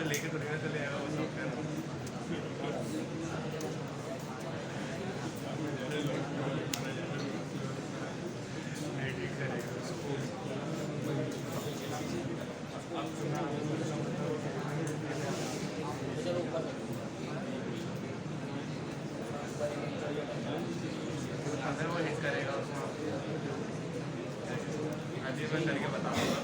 लेके तो लेकर चले आएगा वो सॉफ्टवेयर। अंदर वो हिट करेगा उसमें, अभी मैं करके बताऊँगा।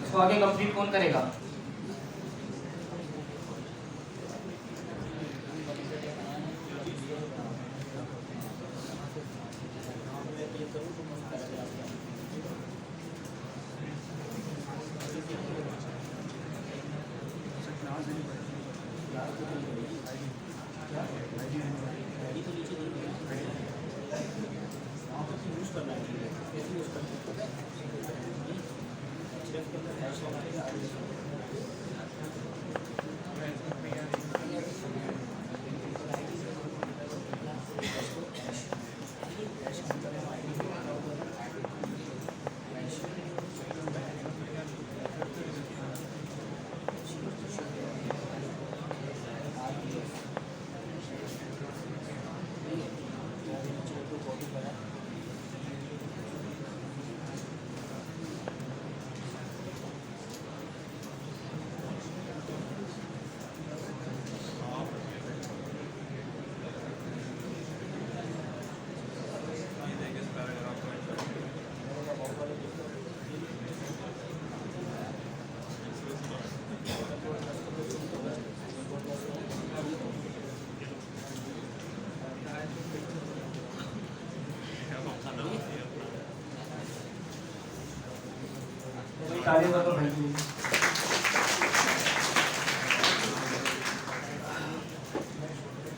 इसको आगे कंप्लीट कौन करेगा?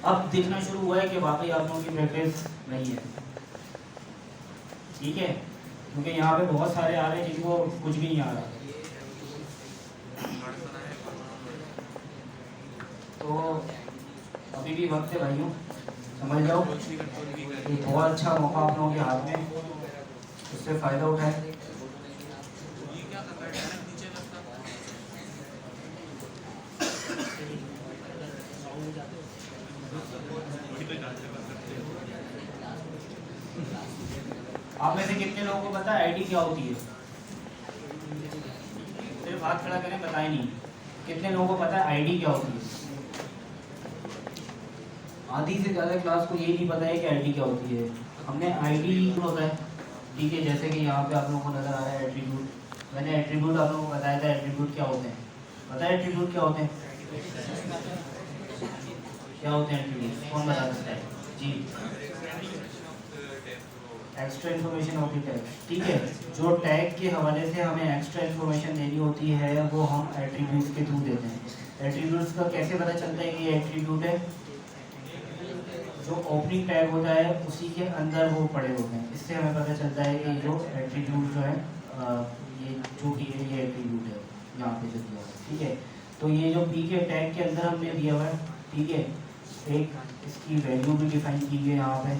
अब देखना शुरू हुआ है कि वाकई आप लोगों की प्रैक्टिस नहीं है, ठीक है, क्योंकि यहाँ पे बहुत सारे आ रहे हैं जिनको कुछ भी नहीं आ रहा। तो अभी भी वक्त है भाइयों, समझ जाओ, ये बहुत अच्छा मौका आप लोगों के हाथ में, उससे फ़ायदा उठाएं। आप में से कितने लोगों को पता है आईडी क्या होती है? सिर्फ हाथ खड़ा करें, बताए नहीं। कितने लोगों को पता है आईडी क्या होती है? आधी से ज़्यादा क्लास को यही नहीं पता है कि आईडी क्या होती है। हमने आईडी होता है, ठीक है, जैसे कि यहाँ पे आप लोगों को नज़र आ रहा है एट्रीब्यूट। मैंने एट्रीब्यूट आप लोगों को बताया था एट्रीब्यूट क्या होते हैं। पता है एट्रीब्यूट क्या होते हैं? क्या होते हैं एट्रीब्यूट? कौन बता सकता है? जी, extra information of the tag, ठीक है। जो टैग के हवाले से हमें एक्स्ट्रा इन्फॉर्मेशन देनी होती है वो हम एट्रीब्यूट्स के थ्रू देते हैं। एट्रीब्यूट्स का कैसे पता चलता है कि ये एट्रीब्यूट है? जो ओपनिंग टैग होता है उसी के अंदर वो पड़े होते हैं, इससे हमें पता चलता है कि जो एट्रीब्यूट जो है ये जो कि ये एट्रीब्यूट है यहाँ पे जो दिया हुआ है, ठीक है। तो ये जो पी के टैग के अंदर हमने दिया हुआ है, ठीक है, एक इसकी वैल्यू भी डिफाइन की गई है यहाँ पे,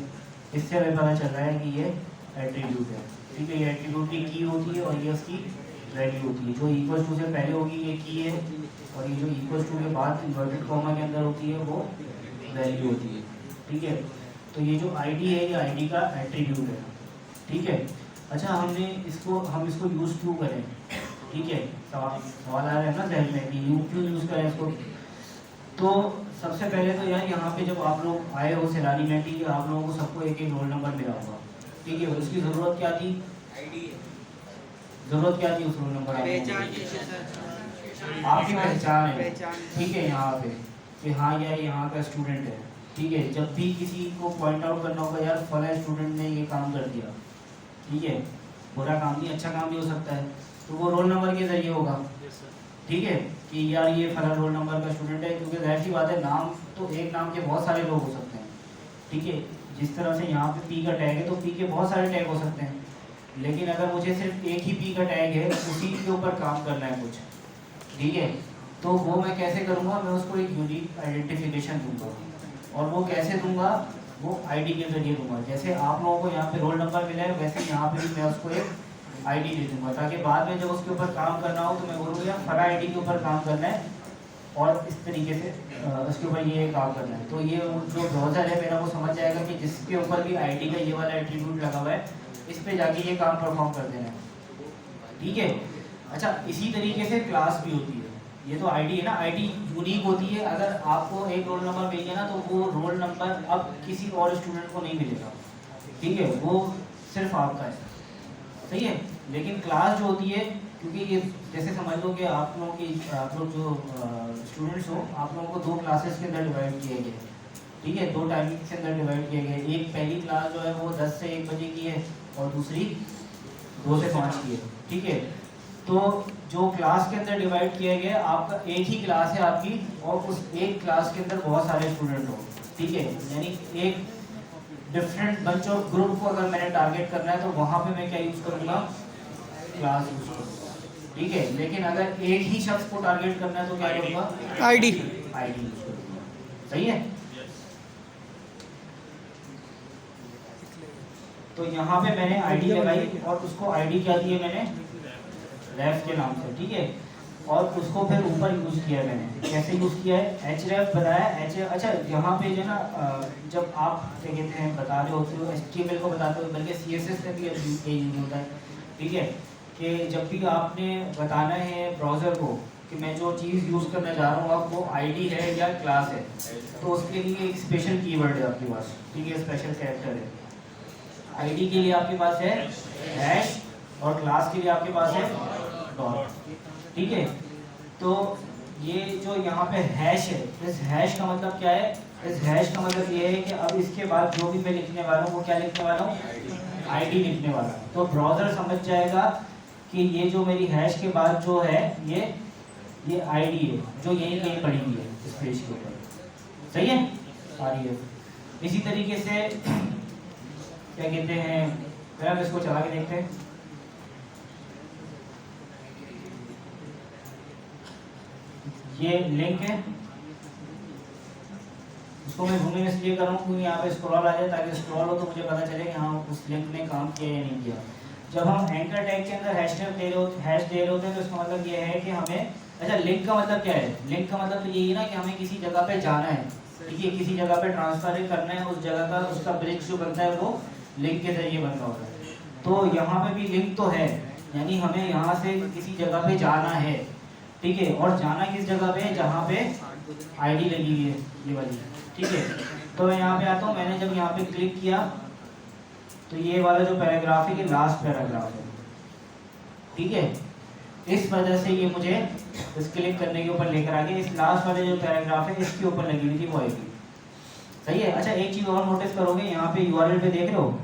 इससे हमें पता चल रहा है कि ये एट्रीब्यूट है, ठीक है। ये एट्रीब्यूट की होती है और ये उसकी वैल्यू होती है। जो इक्वल टू से पहले होगी ये की है, और ये जो इक्वल टू के बाद इन्वर्टेड कॉमा के अंदर होती है वो वैल्यू होती है, ठीक है। तो ये जो आईडी है ये आईडी का एट्रीब्यूट है, ठीक है। अच्छा, हम इसको यूज़ क्यों करें, ठीक है, सवाल आ रहा है ना जहन में कि क्यों यूज़ करें इसको। तो सबसे पहले तो यार यहाँ पे जब आप लोग आए हो सैलानी में, ठीक है, आप लोगों को सबको एक एक रोल नंबर मिला होगा, ठीक है। उसकी ज़रूरत क्या थी? ज़रूरत क्या थी उस रोल नंबर? आपकी पहचान है, ठीक है, यहाँ पे कि हाँ यार यहाँ का स्टूडेंट है, ठीक है। जब भी किसी को पॉइंट आउट करना होगा यार फला स्टूडेंट ने ये काम कर दिया, ठीक है, बुरा काम नहीं अच्छा काम भी हो सकता है, तो वो रोल नंबर के जरिए होगा, ठीक है, कि यार ये फला रोल नंबर का स्टूडेंट है, क्योंकि जाहिर सी बात है नाम तो एक नाम के बहुत सारे लोग हो सकते हैं, ठीक है। जिस तरह से यहाँ पे पी का टैग है तो पी के बहुत सारे टैग हो सकते हैं, लेकिन अगर मुझे सिर्फ एक ही पी का टैग है, उसी के ऊपर काम करना है कुछ, ठीक है, तो वो मैं कैसे करूँगा, मैं उसको एक यूनिक आइडेंटिफिकेशन दूंगा, और वो कैसे दूंगा, वो आईडी के जरिए दूंगा। जैसे आप लोगों को यहाँ पे रोल नंबर मिला है, वैसे यहाँ पे भी मैं उसको एक आईडी दे दूंगा, ताकि बाद में जब उसके ऊपर काम करना हो तो मैं बोलूँगा यार फला आईडी के ऊपर काम करना है, और इस तरीके से उसके ऊपर ये काम करना है। तो ये जो ब्राउज़र है मेरा वो समझ जाएगा कि जिसके ऊपर भी आईडी का ये वाला एट्रीब्यूट लगा हुआ है, इस पे जाके ये काम परफॉर्म कर देना है, ठीक है। अच्छा, इसी तरीके से क्लास भी होती है। ये तो आईडी है ना, आईडी यूनिक होती है। अगर आपको एक रोल नंबर मिल गया ना, तो वो रोल नंबर अब किसी और स्टूडेंट को नहीं मिलेगा, ठीक है, वो सिर्फ आपका है, सही है। लेकिन क्लास जो होती है, क्योंकि ये जैसे समझ लो कि आप लोग जो स्टूडेंट्स हो, आप लोगों को दो क्लासेस के अंदर डिवाइड किए गए, ठीक है, दो टाइमिंग के अंदर डिवाइड किए गए। एक पहली क्लास जो है वो 10 से 1 बजे की है, और दूसरी 2 से 5 की है, ठीक है। तो जो क्लास के अंदर डिवाइड किया गया, आपका एक ही क्लास है आपकी, और उस एक क्लास के अंदर बहुत सारे स्टूडेंट हो, ठीक है, यानी एक डिफरेंट बंच ऑफ ग्रुप को अगर मैंने टारगेट करना है तो वहाँ पे मैं क्या यूज़ करूँगा, क्लास यूज़ करूँगा, ठीक है। लेकिन अगर एक ही शख्स को टारगेट करना है तो क्या करूँगा, आईडी यूज़ करूँगा, सही है। तो यहाँ पे मैंने आईडी लगाई, और उसको आईडी क्या दी है मैंने, रेफ के नाम से, ठीक है। और उसको फिर ऊपर यूज़ किया मैंने, कैसे यूज़ किया है, एच रेफ बताया, अच्छा यहाँ पे जो ना जब आप क्या कहते हैं बता रहे होते हो, HTML को बताते हो, बल्कि CSS में भी ये यूज होता है, ठीक है, कि जब भी आपने बताना है ब्राउज़र को कि मैं जो चीज़ यूज़ करने जा रहा हूँ अब वो आईडी है या क्लास है, तो उसके लिए एक स्पेशल कीवर्ड है आपके पास, ठीक है, स्पेशल कैरेक्टर है। आईडी के लिए आपके पास है हैश, और क्लास के लिए आपके पास है डॉट, ठीक है। तो ये जो यहाँ पे हैश है, इस हैश का मतलब क्या है, इस हैश का मतलब ये है कि अब इसके बाद जो भी मैं लिखने वाला हूँ वो क्या लिखने वाला हूँ, आईडी लिखने वाला हूँ। तो ब्राउज़र समझ जाएगा कि ये जो मेरी हैश के बाद जो है ये आईडी है, जो यहीं कहीं पड़ी हुई है इस पेज के ऊपर, सही है, आ रही है। इसी तरीके से क्या कहते हैं, हम इसको चला के देखते हैं। ये लिंक है, इसको मैं घूमने इसलिए कर रहा हूँ क्योंकि यहाँ पे स्क्रॉल आ जाए, ताकि स्क्रॉल हो तो मुझे पता चले कि हाँ उस लिंक ने काम किया या नहीं किया। जब हम एंकर टैग के अंदर हैश दे रहे होते हैं तो इसका मतलब ये है कि हमें, अच्छा लिंक का मतलब क्या है, लिंक का मतलब तो यही है ना कि हमें किसी जगह पे जाना है, ठीक है, किसी जगह पे ट्रांसफर करना है, उस जगह का उसका ब्रिज जो बनता है वो लिंक के जरिए बन रहा होता है। तो यहाँ पे भी लिंक तो है, यानी हमें यहाँ से किसी जगह पे जाना है, ठीक है, और जाना किस जगह पे है, जहाँ पे आईडी लगी हुई है ये वाली, ठीक है। तो मैं यहाँ पे आता हूँ, मैंने जब यहाँ पे क्लिक किया तो ये वाला जो पैराग्राफ है ये लास्ट पैराग्राफ है, ठीक है। इस वजह से ये मुझे इस क्लिक करने के ऊपर लेकर आ गया, इस लास्ट वाले जो पैराग्राफ है इसके ऊपर लगी हुई थी वो आएगी, सही है। अच्छा एक चीज़ और नोटिस करोगे, यहाँ पे URL पे देख रहे हो,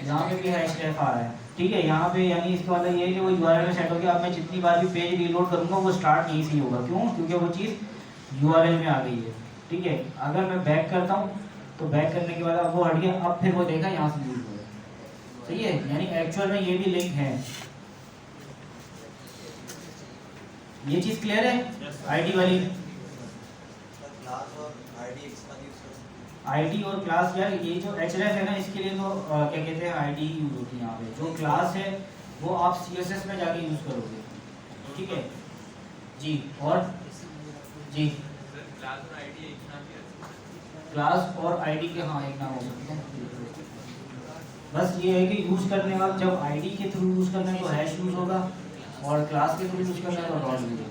यहाँ पे भी हैश रेफ आ रहा है, ठीक है, यहाँ पे, यानी इसका मतलब ये है कि वो URL में सेट हो गया। अब मैं जितनी बार भी पेज रीलोड करूँगा वो स्टार्ट यहीं से होगा, क्यों, क्योंकि वो चीज़ URL में आ गई है, ठीक है। अगर मैं बैक करता हूँ तो बैक करने के बाद अब वो हट गया, अब फिर वो देखा यहाँ से यूज हुआ, सही है, यानी एक्चुअल में ये भी लिंक है। ये चीज़ क्लियर है, आईडी वाली, आईडी और क्लास, यार ये जो href है ना इसके लिए तो क्या कहते हैं आईडी यूज होती है। यहाँ पे जो क्लास है वो आप CSS में जाके यूज करोगे, ठीक है जी। और जी क्लास और आईडी के हाँ एक नाम हो सकते हैं, बस ये है कि यूज करने वाला जब आईडी के थ्रू यूज करना है तो हैश यूज होगा, और क्लास के थ्रू यूज करना है तो डॉट यूज होगा।